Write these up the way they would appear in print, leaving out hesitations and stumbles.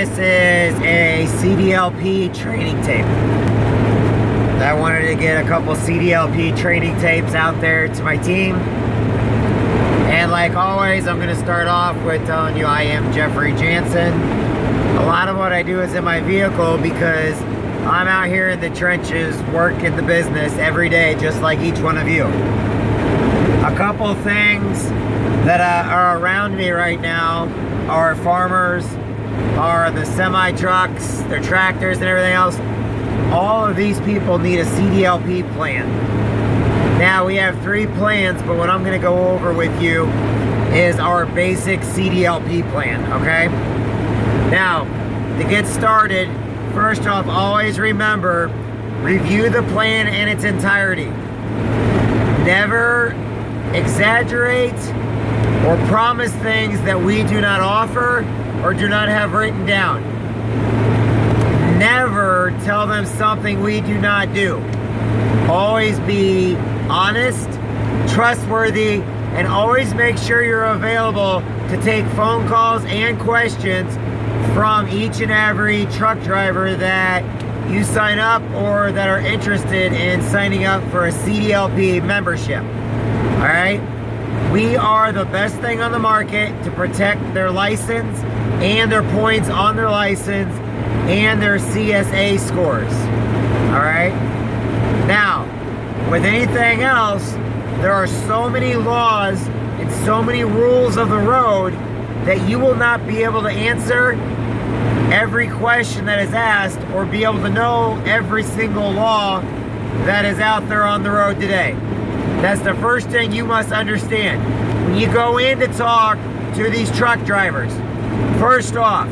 this is a CDLP training tape. I wanted to get a couple CDLP training tapes out there to my team. And like always, I'm going to start off with telling you I am Jeffrey Jansen. A lot of what I do is in my vehicle because I'm out here in the trenches working the business every day, just like each one of you. A couple things that are around me right now are farmers, are the semi-trucks, their tractors and everything else. All of these people need a CDLP plan. Now we have 3 plans, but what I'm going to go over with you is our basic CDLP plan, okay? Now, to get started, first off, always remember, review the plan in its entirety. Never exaggerate or promise things that we do not offer or do not have written down. Never tell them something we do not do. Always be honest, trustworthy, and always make sure you're available to take phone calls and questions from each and every truck driver that you sign up or that are interested in signing up for a CDLP membership. All right? We are the best thing on the market to protect their license and their points on their license and their CSA scores. All right? Now, with anything else, there are so many laws and so many rules of the road that you will not be able to answer every question that is asked or be able to know every single law that is out there on the road today. That's the first thing you must understand. When you go in to talk to these truck drivers, first off,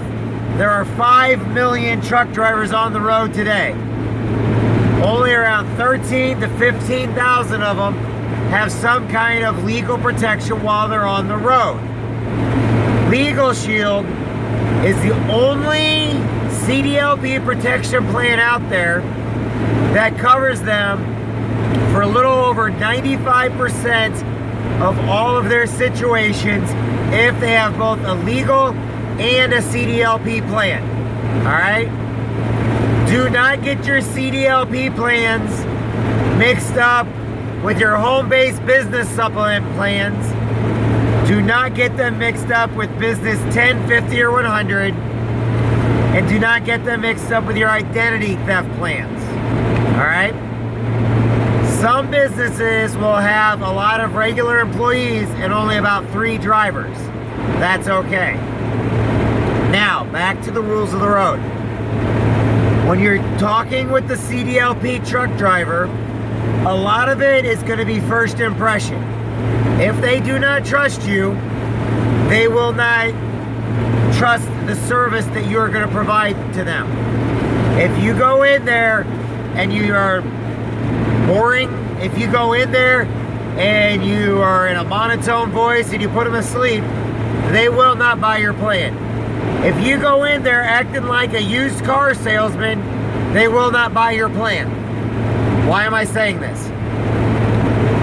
there are 5 million truck drivers on the road today. Only around 13 to 15,000 of them have some kind of legal protection while they're on the road. Legal Shield is the only CDLP protection plan out there that covers them for a little over 95% of all of their situations if they have both a legal and a CDLP plan. All right? Do not get your CDLP plans mixed up with your home-based business supplement plans. Do not get them mixed up with business 10, 50, or 100. And do not get them mixed up with your identity theft plans. All right? Some businesses will have a lot of regular employees and only about 3 drivers. That's okay. Now, back to the rules of the road. When you're talking with the CDLP truck driver, a lot of it is going to be first impression. If they do not trust you, they will not trust the service that you're going to provide to them. If you go in there and you are boring, if you go in there and you are in a monotone voice and you put them asleep, they will not buy your plan. If you go in there acting like a used car salesman, they will not buy your plan. Why am I saying this?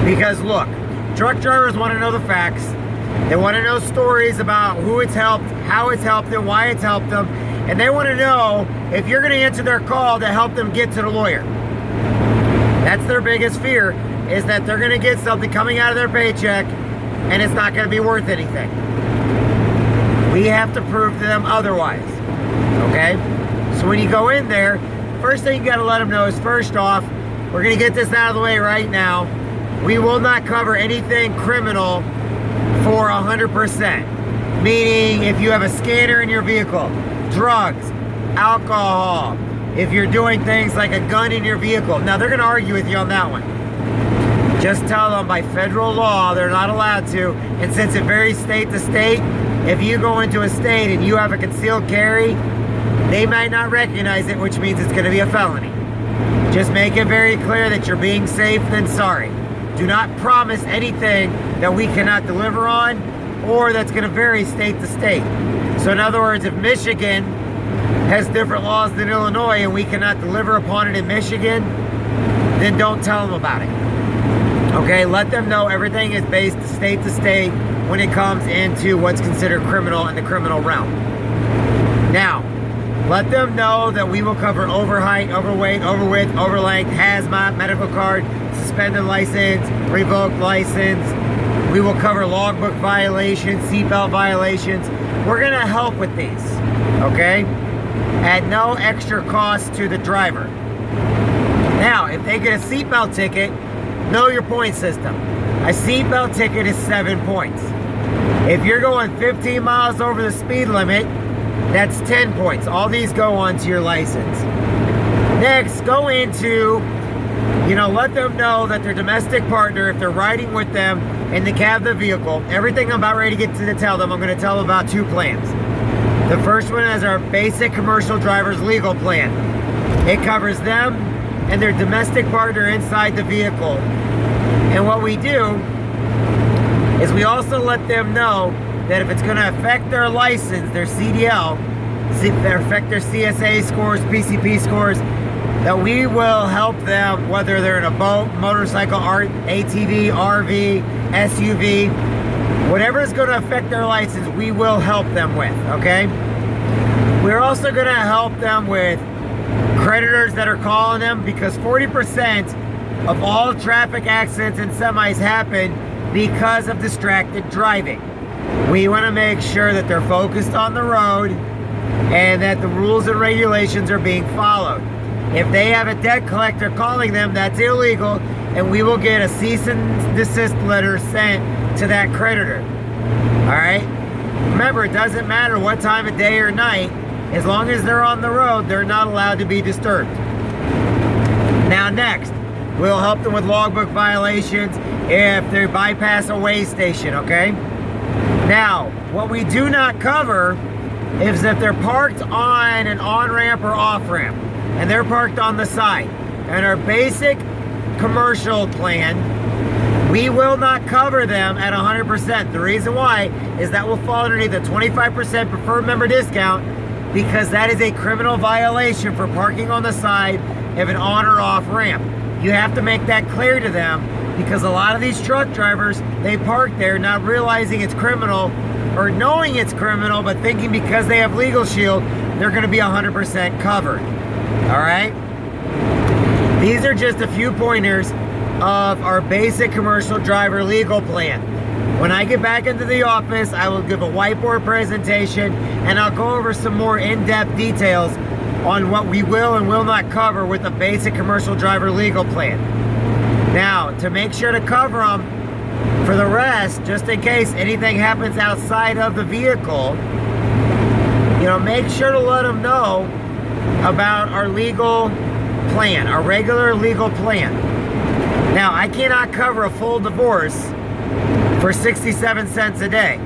Because look, truck drivers want to know the facts. They want to know stories about who it's helped, how it's helped them, why it's helped them, and they want to know if you're going to answer their call to help them get to the lawyer. That's their biggest fear, is that they're going to get something coming out of their paycheck and it's not going to be worth anything. We have to prove to them otherwise, okay? So when you go in there, first thing you got to let them know is, first off, we're going to get this out of the way right now. We will not cover anything criminal for 100%. Meaning, if you have a scanner in your vehicle, drugs, alcohol, if you're doing things like a gun in your vehicle. Now, they're going to argue with you on that one. Just tell them by federal law they're not allowed to. And since it varies state to state, if you go into a state and you have a concealed carry, they might not recognize it, which means it's going to be a felony. Just make it very clear that you're being safe than sorry. Do not promise anything that we cannot deliver on or that's going to vary state to state. So in other words, if Michigan has different laws than Illinois and we cannot deliver upon it in Michigan, then don't tell them about it. Okay, let them know everything is based state to state when it comes into what's considered criminal in the criminal realm. Now, Let them know that we will cover overheight, overweight, overwidth, overlength, hazmat, medical card, suspended license, revoked license. We will cover logbook violations, seatbelt violations. We're gonna help with these, okay? At no extra cost to the driver. Now, if they get a seatbelt ticket, know your point system. A seatbelt ticket is 7 points. If you're going 15 miles over the speed limit, that's 10 points. All these go onto your license. Next, go into, let them know that their domestic partner, if they're riding with them in the cab of the vehicle, everything I'm about ready to get to tell them, I'm going to tell them about 2 plans. The first one is our basic commercial driver's legal plan. It covers them and their domestic partner inside the vehicle. And what we do is we also let them know that if it's going to affect their license, their CDL, affect their CSA scores, PCP scores, that we will help them, whether they're in a boat, motorcycle, ATV, RV, SUV, whatever is going to affect their license, we will help them with, okay? We're also going to help them with creditors that are calling them, because 40% of all traffic accidents and semis happen because of distracted driving. We want to make sure that they're focused on the road and that the rules and regulations are being followed. If they have a debt collector calling them, that's illegal, and we will get a cease and desist letter sent to that creditor. All right? Remember, it doesn't matter what time of day or night. As long as they're on the road, they're not allowed to be disturbed. Now next, we'll help them with logbook violations if they bypass a weigh station, okay? Now, what we do not cover is if they're parked on an on-ramp or off-ramp, and they're parked on the side. And our basic commercial plan, we will not cover them at 100%. The reason why is that will fall underneath the 25% preferred member discount, because that is a criminal violation for parking on the side of an on or off ramp. You have to make that clear to them, because a lot of these truck drivers, they park there not realizing it's criminal, or knowing it's criminal, but thinking because they have Legal Shield, they're going to be 100% covered. All right? These are just a few pointers of our basic commercial driver legal plan. When I get back into the office, I will give a whiteboard presentation, and I'll go over some more in-depth details on what we will and will not cover with the basic commercial driver legal plan. Now, to make sure to cover them for the rest, just in case anything happens outside of the vehicle, make sure to let them know about our legal plan, our regular legal plan. Now, I cannot cover a full divorce for 67 cents a day.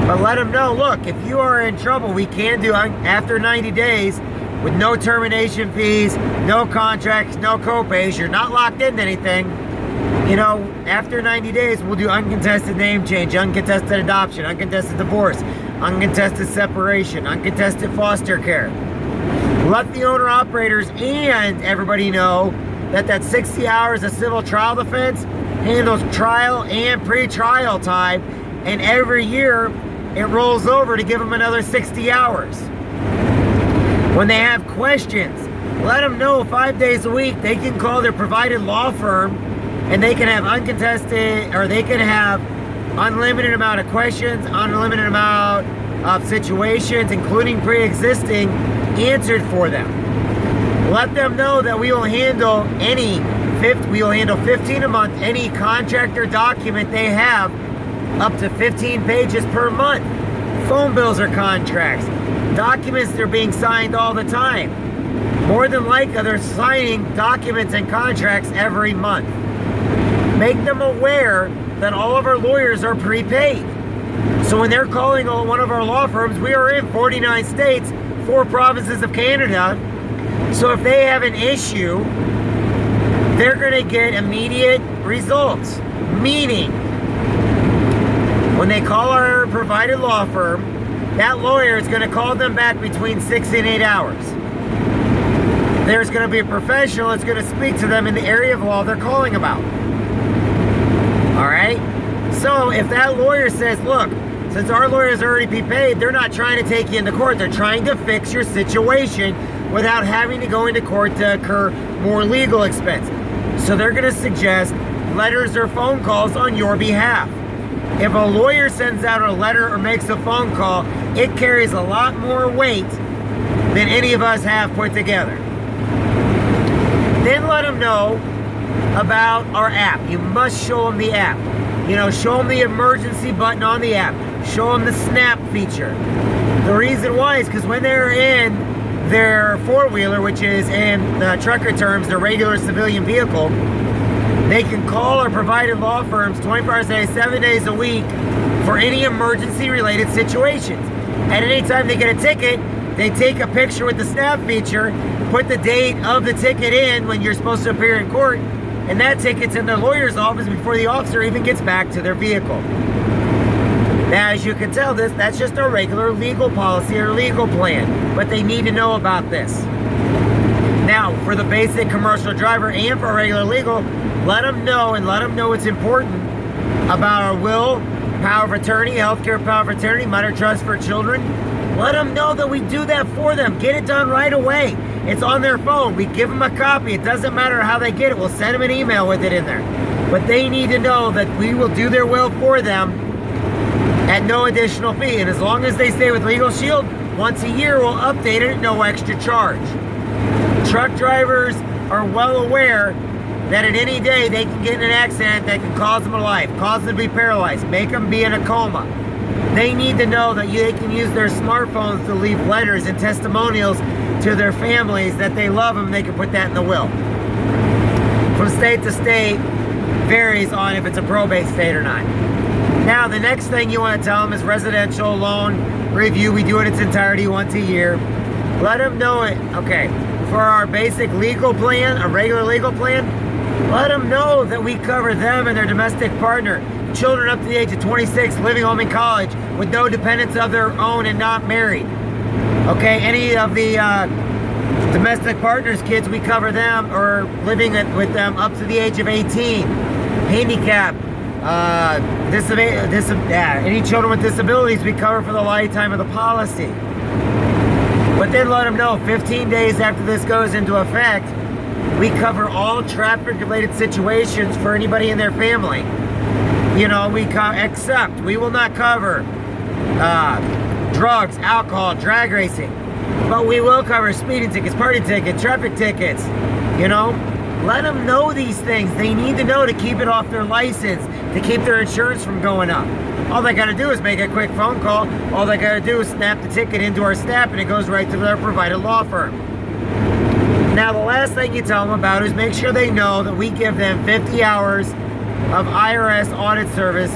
But let them know, look, if you are in trouble, we can do after 90 days with no termination fees, no contracts, no copays. You're not locked into anything. After 90 days, we'll do uncontested name change, uncontested adoption, uncontested divorce, uncontested separation, uncontested foster care. Let the owner-operators and everybody know that 60 hours of civil trial defense handles trial and pre-trial time, and every year it rolls over to give them another 60 hours. When they have questions, let them know 5 days a week they can call their provided law firm, and they can have uncontested, or they can have unlimited amount of questions, unlimited amount of situations, including pre-existing, answered for them. Let them know that we will handle 15 a month, any contract or document they have, up to 15 pages per month. Phone bills or contracts, documents that are being signed all the time. More than likely, they're signing documents and contracts every month. Make them aware that all of our lawyers are prepaid. So when they're calling one of our law firms, we are in 49 states, 4 provinces of Canada. So if they have an issue, they're going to get immediate results. Meaning, when they call our provided law firm, that lawyer is going to call them back between 6 and 8 hours. There's going to be a professional that's going to speak to them in the area of law they're calling about. All right? So if that lawyer says, look, since our lawyers already be paid, they're not trying to take you into court. They're trying to fix your situation without having to go into court to incur more legal expense. So they're going to suggest letters or phone calls on your behalf. If a lawyer sends out a letter or makes a phone call, it carries a lot more weight than any of us have put together. Then let them know about our app. You must show them the app. You know, show them the emergency button on the app. Show them the snap feature. The reason why is because when they're in their four-wheeler, which is in trucker terms, their regular civilian vehicle, they can call our provided law firms 24 hours a day, 7 days a week for any emergency-related situations. At any time they get a ticket, they take a picture with the snap feature, put the date of the ticket in when you're supposed to appear in court, and that ticket's in the lawyer's office before the officer even gets back to their vehicle. Now, as you can tell, that's just a regular legal policy or legal plan, but they need to know about this. Now, for the basic commercial driver and for regular legal, let them know it's important about our will, power of attorney, healthcare power of attorney, minor trust for children. Let them know that we do that for them. Get it done right away. It's on their phone. We give them a copy. It doesn't matter how they get it. We'll send them an email with it in there. But they need to know that we will do their will for them at no additional fee. And as long as they stay with Legal Shield, once a year we'll update it at no extra charge. Truck drivers are well aware that at any day they can get in an accident that can cause them a life, cause them to be paralyzed, make them be in a coma. They need to know that they can use their smartphones to leave letters and testimonials to their families that they love them. They can put that in the will. From state to state varies on if it's a probate state or not. Now, the next thing you want to tell them is residential loan review. We do it in its entirety once a year. Let them know it. Okay, for our basic legal plan, a regular legal plan, let them know that we cover them and their domestic partner. Children up to the age of 26 living home in college with no dependents of their own and not married. Okay, any of the domestic partners' kids, we cover them or living with them up to the age of 18. Handicap, any children with disabilities we cover for the lifetime of the policy. But then let them know 15 days after this goes into effect, we cover all traffic-related situations for anybody in their family. You know, except we will not cover drugs, alcohol, drag racing, but we will cover speeding tickets, party tickets, traffic tickets. You know, let them know these things. They need to know to keep it off their license, to keep their insurance from going up. All they got to do is make a quick phone call. All they got to do is snap the ticket into our snap and it goes right to their provided law firm. Now, the last thing you tell them about is make sure they know that we give them 50 hours of IRS audit service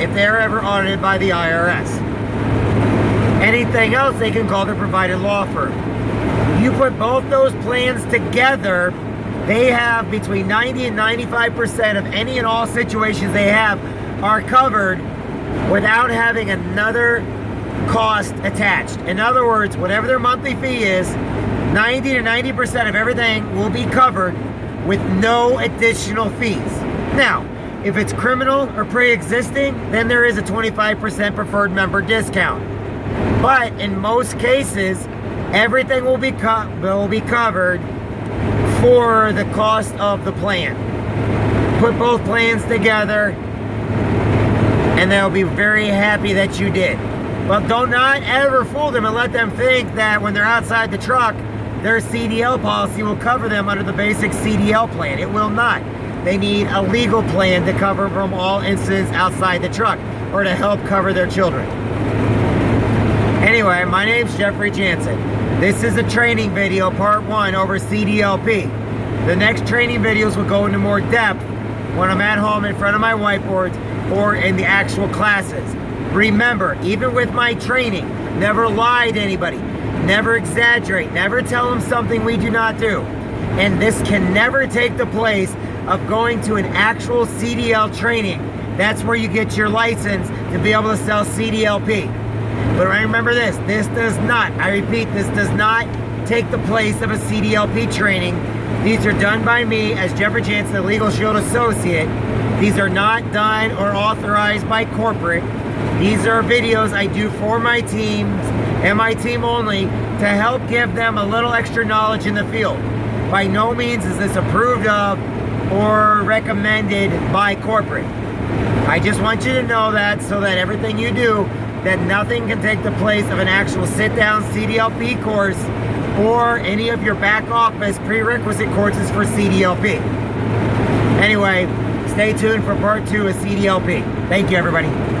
if they're ever audited by the IRS. Anything else, they can call their provided law firm. You put both those plans together, they have between 90 and 95% of any and all situations they have are covered without having another cost attached. In other words, whatever their monthly fee is, 90 to 90% of everything will be covered with no additional fees. Now, if it's criminal or pre-existing, then there is a 25% preferred member discount. But in most cases, everything will be covered for the cost of the plan. Put both plans together, and they'll be very happy that you did. But do not ever fool them and let them think that when they're outside the truck, their CDL policy will cover them under the basic CDL plan. It will not. They need a legal plan to cover from all incidents outside the truck or to help cover their children. Anyway, my name's Jeffrey Jansen. This is a training video, part 1, over CDLP. The next training videos will go into more depth when I'm at home in front of my whiteboards or in the actual classes. Remember, even with my training, never lie to anybody. Never exaggerate. Never tell them something we do not do. And this can never take the place of going to an actual CDL training. That's where you get your license to be able to sell CDLP. But remember this does not, I repeat, this does not take the place of a CDLP training. These are done by me as Jeffrey Jansen, a Legal Shield associate. These are not done or authorized by corporate. These are videos I do for my teams and my team only to help give them a little extra knowledge in the field. By no means is this approved of or recommended by corporate. I just want you to know that so that everything you do, that nothing can take the place of an actual sit-down CDLP course or any of your back office prerequisite courses for CDLP. Anyway, stay tuned for part 2 of CDLP. Thank you, everybody.